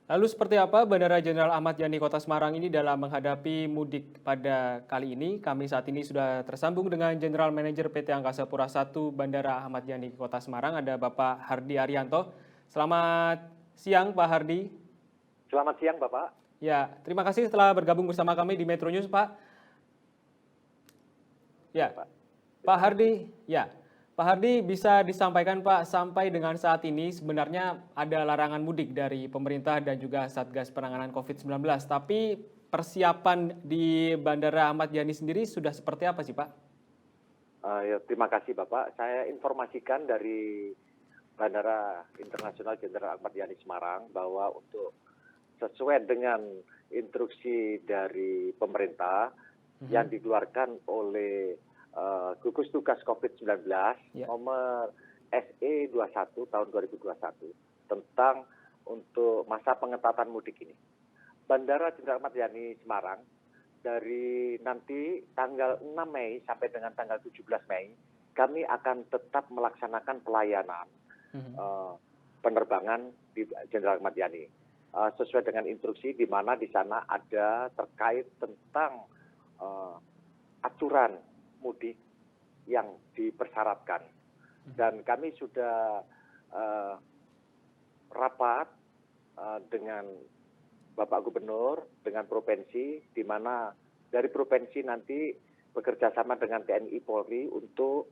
Lalu seperti apa Bandara Jenderal Ahmad Yani Kota Semarang ini dalam menghadapi mudik pada kali ini? Kami saat ini sudah tersambung dengan General Manager PT Angkasa Pura I Bandara Ahmad Yani Kota Semarang, ada Bapak Hardi Arianto. Selamat siang Pak Hardi. Selamat siang Bapak. Ya, terima kasih telah bergabung bersama kami di Metro News Pak. Ya, Pak. Pak Hardi, ya. Pak Hardi, bisa disampaikan Pak, sampai dengan saat ini sebenarnya ada larangan mudik dari pemerintah dan juga Satgas Penanganan COVID-19. Tapi persiapan di Bandara Ahmad Yani sendiri sudah seperti apa sih Pak? Terima kasih Bapak. Saya informasikan dari Bandara Internasional Jenderal Ahmad Yani Semarang bahwa untuk sesuai dengan instruksi dari pemerintah yang dikeluarkan oleh Gugus Tugas COVID-19 nomor SE 21 tahun 2021 tentang untuk masa pengetatan mudik ini. Bandara Jenderal Ahmad Yani Semarang dari nanti tanggal 6 Mei sampai dengan tanggal 17 Mei kami akan tetap melaksanakan pelayanan penerbangan di Jenderal Ahmad Yani sesuai dengan instruksi di mana di sana ada terkait tentang aturan mudik yang dipersyaratkan, dan kami sudah rapat dengan Bapak Gubernur dengan provinsi, di mana dari provinsi nanti bekerja sama dengan TNI Polri untuk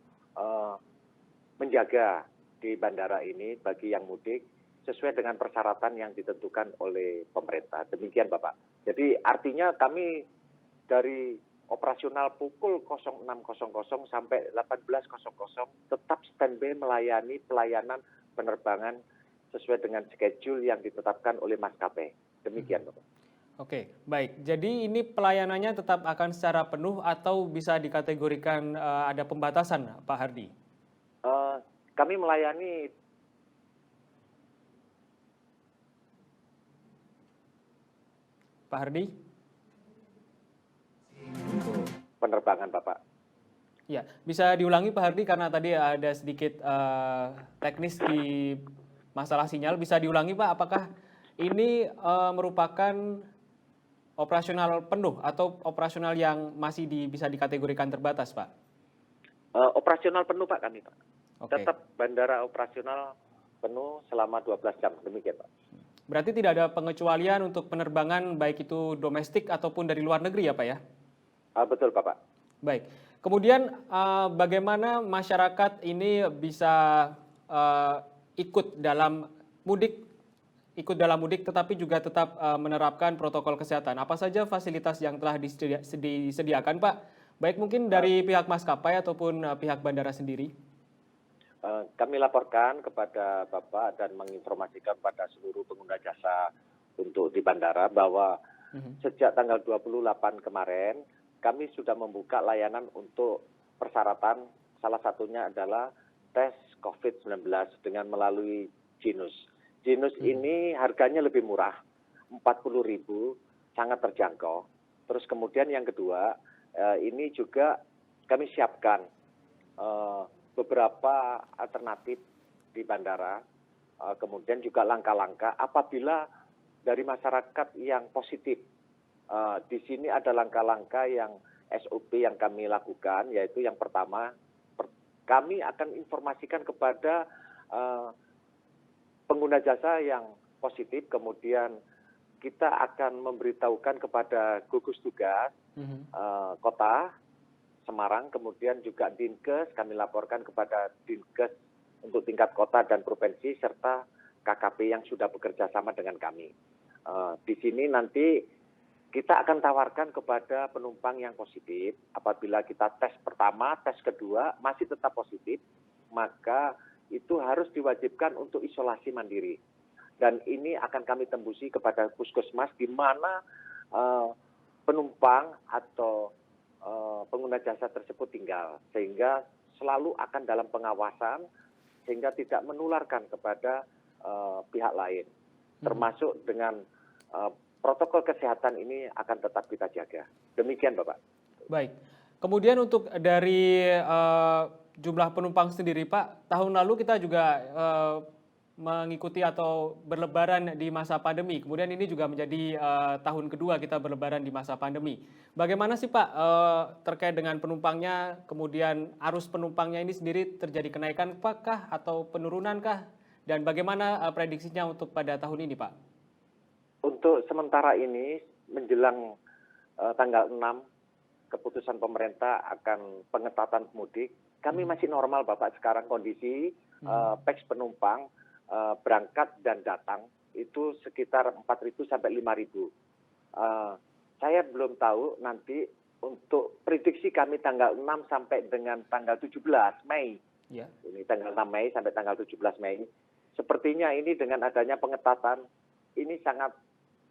menjaga di bandara ini bagi yang mudik sesuai dengan persyaratan yang ditentukan oleh pemerintah. Demikian Bapak. Jadi artinya kami dari operasional pukul 06.00 sampai 18.00 tetap standby melayani pelayanan penerbangan sesuai dengan schedule yang ditetapkan oleh maskapai. Demikian Bapak. Oke, baik. Jadi ini pelayanannya tetap akan secara penuh atau bisa dikategorikan ada pembatasan, Pak Hardi? Kami melayani Pak Hardi? penerbangan Bapak. Ya, bisa diulangi Pak Hardi karena tadi ada sedikit teknis di masalah sinyal. Bisa diulangi Pak, apakah ini merupakan operasional penuh atau operasional yang masih bisa dikategorikan terbatas Pak? Operasional penuh Pak kami Pak. Oke. Tetap bandara operasional penuh selama 12 jam. Demikian Pak. Berarti tidak ada pengecualian untuk penerbangan baik itu domestik ataupun dari luar negeri ya Pak ya? Betul Bapak. Baik. Kemudian bagaimana masyarakat ini bisa ikut dalam mudik tetapi juga tetap menerapkan protokol kesehatan? Apa saja fasilitas yang telah disediakan Pak? Baik mungkin dari pihak maskapai ataupun pihak bandara sendiri? Kami laporkan kepada Bapak dan menginformasikan pada seluruh pengguna jasa untuk di bandara bahwa sejak tanggal 28 kemarin kami sudah membuka layanan untuk persyaratan, salah satunya adalah tes COVID-19 dengan melalui Jinus. Jinus ini harganya lebih murah, 40.000, sangat terjangkau. Terus kemudian yang kedua, ini juga kami siapkan beberapa alternatif di bandara, kemudian juga langkah-langkah apabila dari masyarakat yang positif. Di sini ada langkah-langkah yang SOP yang kami lakukan, yaitu yang pertama, kami akan informasikan kepada pengguna jasa yang positif, kemudian kita akan memberitahukan kepada gugus tugas kota Semarang, kemudian juga Dinkes, kami laporkan kepada Dinkes untuk tingkat kota dan provinsi, serta KKP yang sudah bekerja sama dengan kami. Di sini nanti kita akan tawarkan kepada penumpang yang positif, apabila kita tes pertama, tes kedua masih tetap positif, maka itu harus diwajibkan untuk isolasi mandiri. Dan ini akan kami tembusi kepada puskesmas di mana penumpang atau pengguna jasa tersebut tinggal, sehingga selalu akan dalam pengawasan sehingga tidak menularkan kepada pihak lain, termasuk dengan protokol kesehatan ini akan tetap kita jaga. Demikian Bapak. Baik. Kemudian untuk dari jumlah penumpang sendiri Pak, tahun lalu kita juga mengikuti atau berlebaran di masa pandemi. Kemudian ini juga menjadi tahun kedua kita berlebaran di masa pandemi. Bagaimana sih Pak terkait dengan penumpangnya, kemudian arus penumpangnya ini sendiri terjadi kenaikan kah atau penurunan kah? Dan bagaimana prediksinya untuk pada tahun ini Pak? Untuk sementara ini menjelang tanggal 6 keputusan pemerintah akan pengetatan mudik, kami masih normal Bapak sekarang kondisi peks penumpang berangkat dan datang itu sekitar 4.000 sampai 5.000. Saya belum tahu nanti untuk prediksi kami tanggal 6 sampai dengan tanggal 17 Mei. Ya. Ini tanggal 6 Mei sampai tanggal 17 Mei. Sepertinya ini dengan adanya pengetatan ini sangat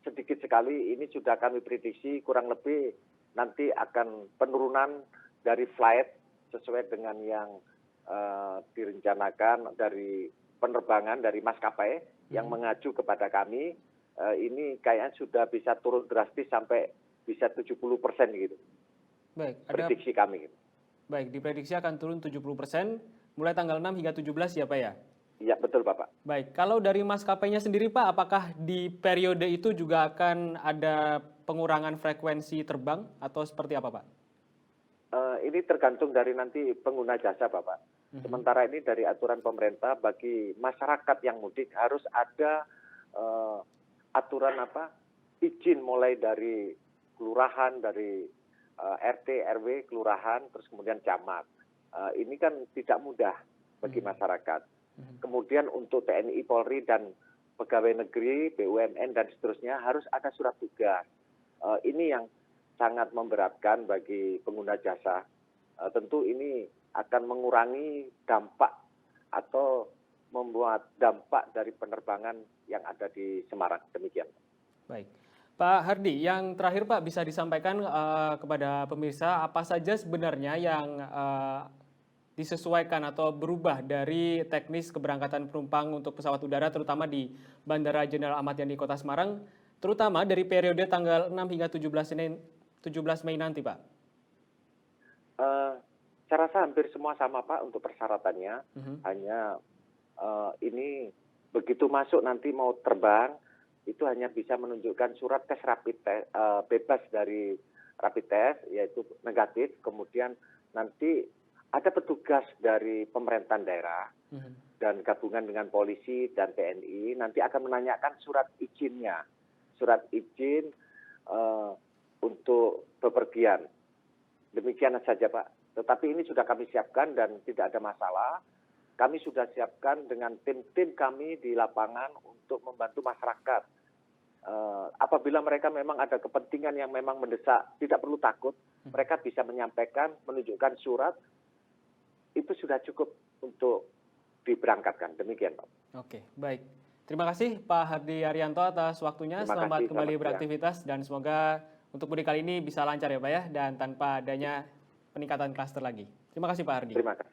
sedikit sekali. Ini sudah kami prediksi kurang lebih nanti akan penurunan dari flight sesuai dengan yang direncanakan dari penerbangan dari maskapai yang mengacu kepada kami, ini kayaknya sudah bisa turun drastis sampai bisa 70% gitu. Baik, prediksi kami. Gitu. Baik, diprediksi akan turun 70% mulai tanggal 6 hingga 17 ya Pak ya? Iya, betul Bapak. Baik, kalau dari maskapainya sendiri Pak, apakah di periode itu juga akan ada pengurangan frekuensi terbang atau seperti apa Pak? Ini tergantung dari nanti pengguna jasa Bapak. Sementara ini dari aturan pemerintah bagi masyarakat yang mudik harus ada aturan izin mulai dari kelurahan, dari RT, RW, kelurahan, terus kemudian camat. Ini kan tidak mudah bagi masyarakat. Kemudian untuk TNI, Polri, dan pegawai negeri, BUMN, dan seterusnya harus ada surat tugas. Ini yang sangat memberatkan bagi pengguna jasa. Tentu ini akan mengurangi dampak atau membuat dampak dari penerbangan yang ada di Semarang. Demikian. Baik. Pak Hardi, yang terakhir Pak bisa disampaikan kepada pemirsa apa saja sebenarnya yang disesuaikan atau berubah dari teknis keberangkatan penumpang untuk pesawat udara terutama di Bandara Jenderal Ahmad Yani Kota Semarang, terutama dari periode tanggal 6 hingga 17 Mei nanti Pak? Saya rasa hampir semua sama Pak untuk persyaratannya. Hanya ini begitu masuk nanti mau terbang, itu hanya bisa menunjukkan surat tes rapid test, bebas dari rapid test, yaitu negatif. Kemudian nanti ada petugas dari pemerintahan daerah dan gabungan dengan polisi dan TNI nanti akan menanyakan surat izinnya, surat izin untuk bepergian. Demikian saja Pak. Tetapi ini sudah kami siapkan dan tidak ada masalah. Kami sudah siapkan dengan tim-tim kami di lapangan untuk membantu masyarakat. Apabila mereka memang ada kepentingan yang memang mendesak, tidak perlu takut. Mereka bisa menyampaikan, menunjukkan surat. Itu sudah cukup untuk diberangkatkan. Demikian Pak. Oke, baik. Terima kasih Pak Hardi Arianto atas waktunya. Selamat kembali beraktivitas dan semoga untuk mudik kali ini bisa lancar ya Pak ya, dan tanpa adanya peningkatan klaster lagi. Terima kasih Pak Hardi. Terima kasih.